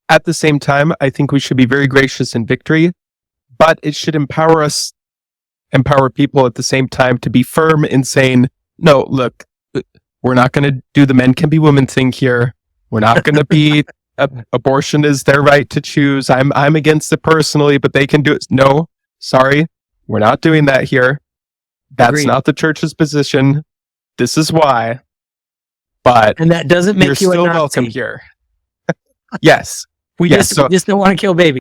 At the same time, I think we should be very gracious in victory, but it should empower people at the same time to be firm in saying, no, look, we're not going to do the men can be women thing here. We're not going to be abortion is their right to choose. I'm against it personally, but they can do it. No, sorry, we're not doing that here. That's Agreed. not the church's position. This is why. But and that doesn't make you're you still a Nazi. welcome here. Yes. We just don't want to kill baby.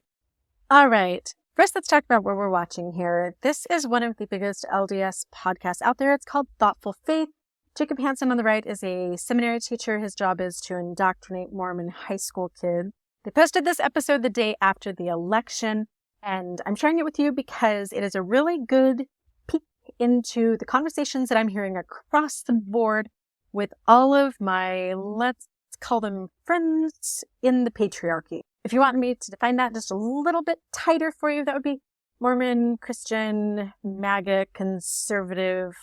All right. First, let's talk about what we're watching here. This is one of the biggest LDS podcasts out there. It's called Thoughtful Faith. Jacob Hansen on the right is a seminary teacher. His job is to indoctrinate Mormon high school kids. They posted this episode the day after the election, and I'm sharing it with you because it is a really good peek into the conversations that I'm hearing across the board with all of my, let's call them friends in the patriarchy. If you want me to define that just a little bit tighter for you, that would be Mormon, Christian, MAGA, conservative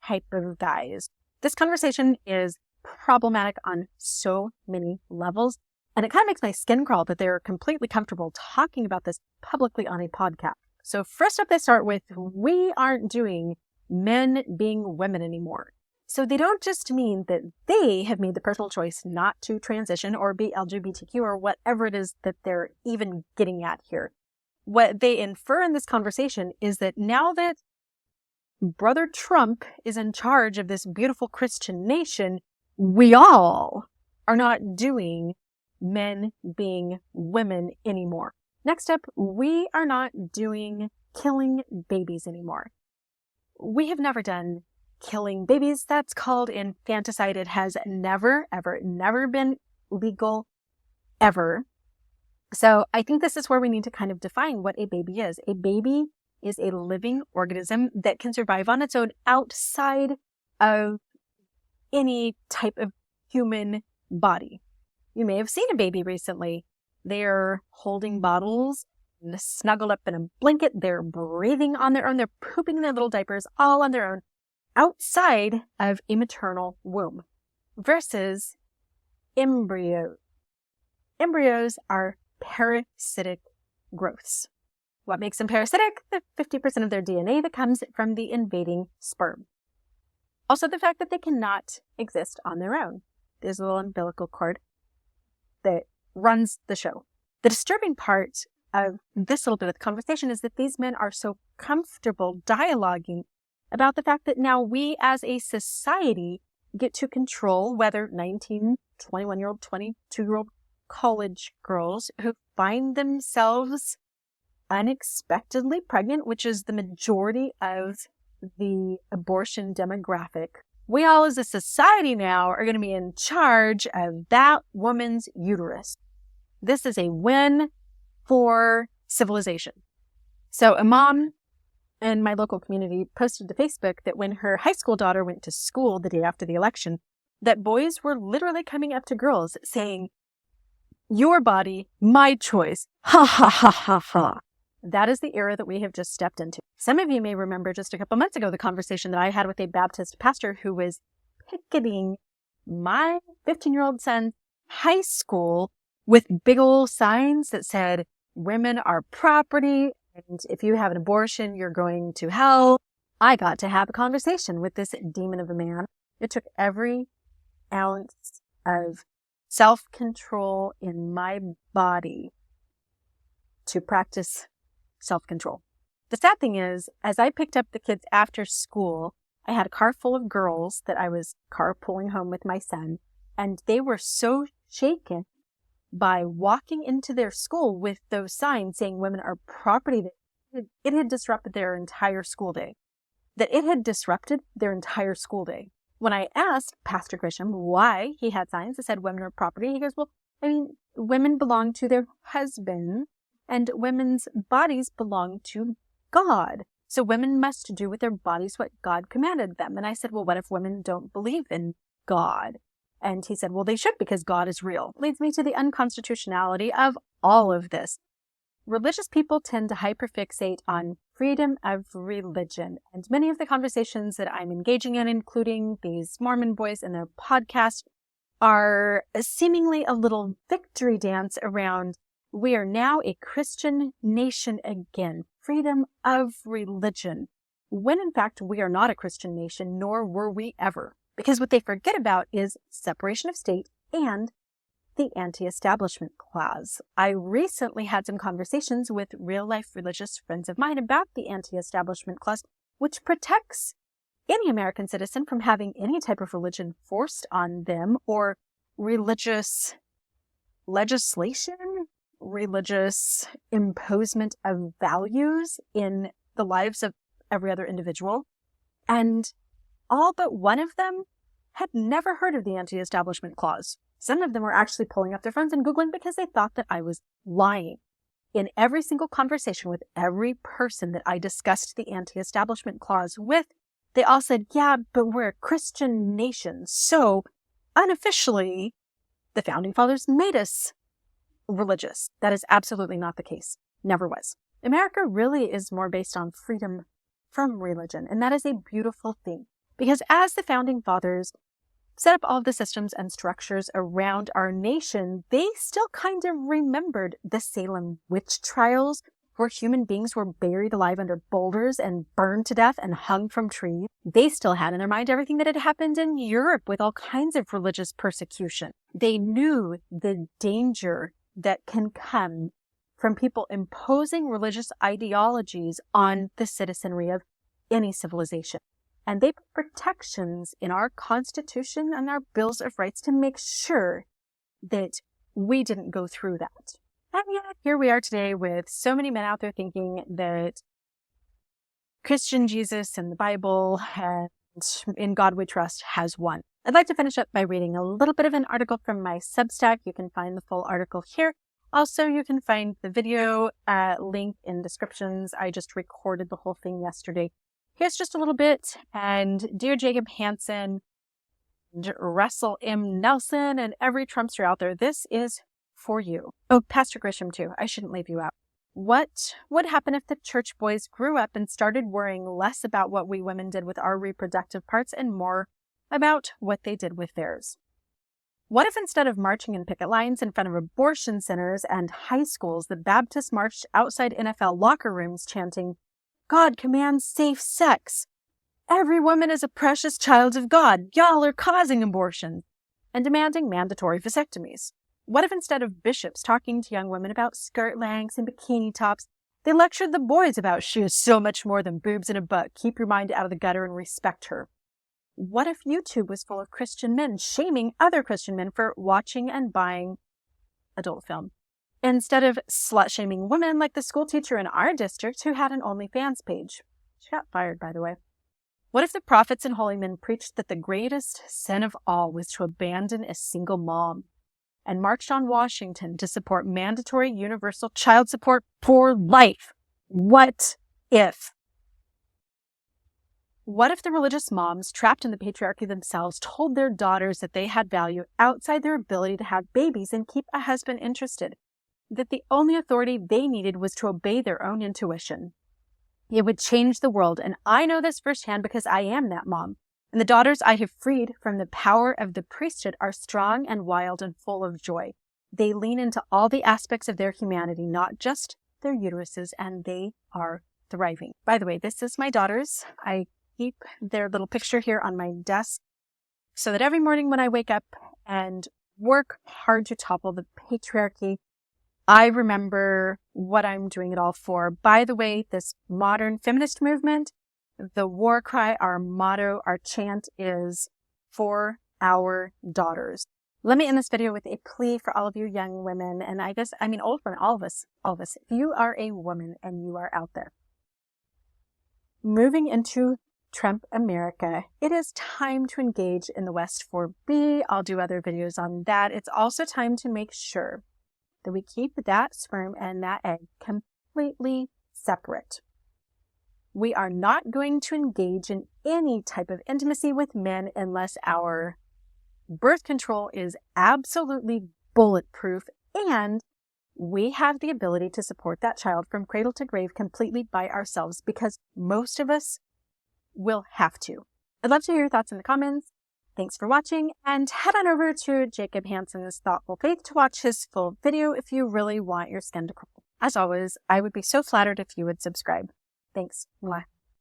type of guys. This conversation is problematic on so many levels, and it kind of makes my skin crawl that they're completely comfortable talking about this publicly on a podcast. So first up, they start with, we aren't doing men being women anymore. So they don't just mean that they have made the personal choice not to transition or be LGBTQ or whatever it is that they're even getting at here. What they infer in this conversation is that now that Brother Trump is in charge of this beautiful Christian nation, we all are not doing men being women anymore. Next up, we are not doing killing babies anymore. We have never done killing babies. That's called infanticide. It has never, ever, never been legal, ever. So I think this is where we need to kind of define what a baby is. A baby is a living organism that can survive on its own outside of any type of human body. You may have seen a baby recently. They're holding bottles, snuggled up in a blanket. They're breathing on their own. They're pooping their little diapers all on their own outside of a maternal womb versus embryos. Embryos are parasitic growths. What makes them parasitic? The 50% of their DNA that comes from the invading sperm. Also, the fact that they cannot exist on their own. There's a little umbilical cord that runs the show. The disturbing part of this little bit of the conversation is that these men are so comfortable dialoguing about the fact that now we as a society get to control whether 19, 21-year-old, 22-year-old college girls who find themselves unexpectedly pregnant, which is the majority of the abortion demographic. We all as a society now are going to be in charge of that woman's uterus. This is a win for civilization. So a mom in my local community posted to Facebook that when her high school daughter went to school the day after the election, that boys were literally coming up to girls saying, "Your body, my choice. Ha ha ha ha ha." That is the era that we have just stepped into. Some of you may remember just a couple months ago the conversation that I had with a Baptist pastor who was picketing my 15-year-old son's high school with big old signs that said, "Women are property, and if you have an abortion, you're going to hell." I got to have a conversation with this demon of a man. It took every ounce of self-control in my body to practice self-control. The sad thing is, as I picked up the kids after school, I had a car full of girls that I was carpooling home with my son, and they were so shaken by walking into their school with those signs saying women are property that it had disrupted their entire school day. When I asked Pastor Grisham why he had signs that said women are property, he goes, well, women belong to their husband and women's bodies belong to God. So women must do with their bodies what God commanded them. And I said, well, what if women don't believe in God? And he said, well, they should because God is real. Leads me to the unconstitutionality of all of this. Religious people tend to hyperfixate on freedom of religion. And many of the conversations that I'm engaging in, including these Mormon boys and their podcast, are seemingly a little victory dance around, we are now a Christian nation again, freedom of religion, when in fact we are not a Christian nation, nor were we ever. Because what they forget about is separation of state and the anti-establishment clause. I recently had some conversations with real-life religious friends of mine about the anti-establishment clause, which protects any American citizen from having any type of religion forced on them, or religious legislation, religious imposement of values in the lives of every other individual. And all but one of them had never heard of the anti-establishment clause. Some of them were actually pulling up their phones and Googling because they thought that I was lying. In every single conversation with every person that I discussed the anti-establishment clause with, they all said, yeah, but we're a Christian nation. So unofficially, the founding fathers made us religious. That is absolutely not the case. Never was. America really is more based on freedom from religion. And that is a beautiful thing. Because as the founding fathers set up all the systems and structures around our nation, they still kind of remembered the Salem witch trials, where human beings were buried alive under boulders and burned to death and hung from trees. They still had in their mind everything that had happened in Europe with all kinds of religious persecution. They knew the danger that can come from people imposing religious ideologies on the citizenry of any civilization. And they put protections in our Constitution and our Bills of Rights to make sure that we didn't go through that. And yet, here we are today with so many men out there thinking that Christian Jesus and the Bible and in God we trust has won. I'd like to finish up by reading a little bit of an article from my Substack. You can find the full article here. Also, you can find the video link in descriptions. I just recorded the whole thing yesterday. Here's just a little bit. And dear Jacob Hansen, Russell M. Nelson, and every Trumpster out there, this is for you. Oh, Pastor Grisham too. I shouldn't leave you out. What would happen if the church boys grew up and started worrying less about what we women did with our reproductive parts and more about what they did with theirs? What if instead of marching in picket lines in front of abortion centers and high schools, the Baptists marched outside NFL locker rooms chanting, God commands safe sex. Every woman is a precious child of God. Y'all are causing abortion. And demanding mandatory vasectomies. What if instead of bishops talking to young women about skirt lengths and bikini tops, they lectured the boys about she is so much more than boobs and a butt. Keep your mind out of the gutter and respect her. What if YouTube was full of Christian men shaming other Christian men for watching and buying adult film? Instead of slut-shaming women like the school teacher in our district who had an OnlyFans page. She got fired, by the way. What if the prophets and holy men preached that the greatest sin of all was to abandon a single mom and marched on Washington to support mandatory universal child support for life? What if? What if the religious moms trapped in the patriarchy themselves told their daughters that they had value outside their ability to have babies and keep a husband interested? That the only authority they needed was to obey their own intuition. It would change the world, and I know this firsthand because I am that mom. And the daughters I have freed from the power of the priesthood are strong and wild and full of joy. They lean into all the aspects of their humanity, not just their uteruses, and they are thriving. By the way, this is my daughters. I keep their little picture here on my desk so that every morning when I wake up and work hard to topple the patriarchy, I remember what I'm doing it all for. By the way, this modern feminist movement, the war cry, our motto, our chant is for our daughters. Let me end this video with a plea for all of you young women, and old women, all of us. If you are a woman and you are out there moving into Trump America, it is time to engage in the West 4B. I'll do other videos on that. It's also time to make sure that we keep that sperm and that egg completely separate. We are not going to engage in any type of intimacy with men unless our birth control is absolutely bulletproof and we have the ability to support that child from cradle to grave completely by ourselves, because most of us will have to. I'd love to hear your thoughts in the comments. Thanks for watching, and head on over to Jacob Hansen's Thoughtful Faith to watch his full video if you really want your skin to crawl. As always, I would be so flattered if you would subscribe. Thanks. Mwah.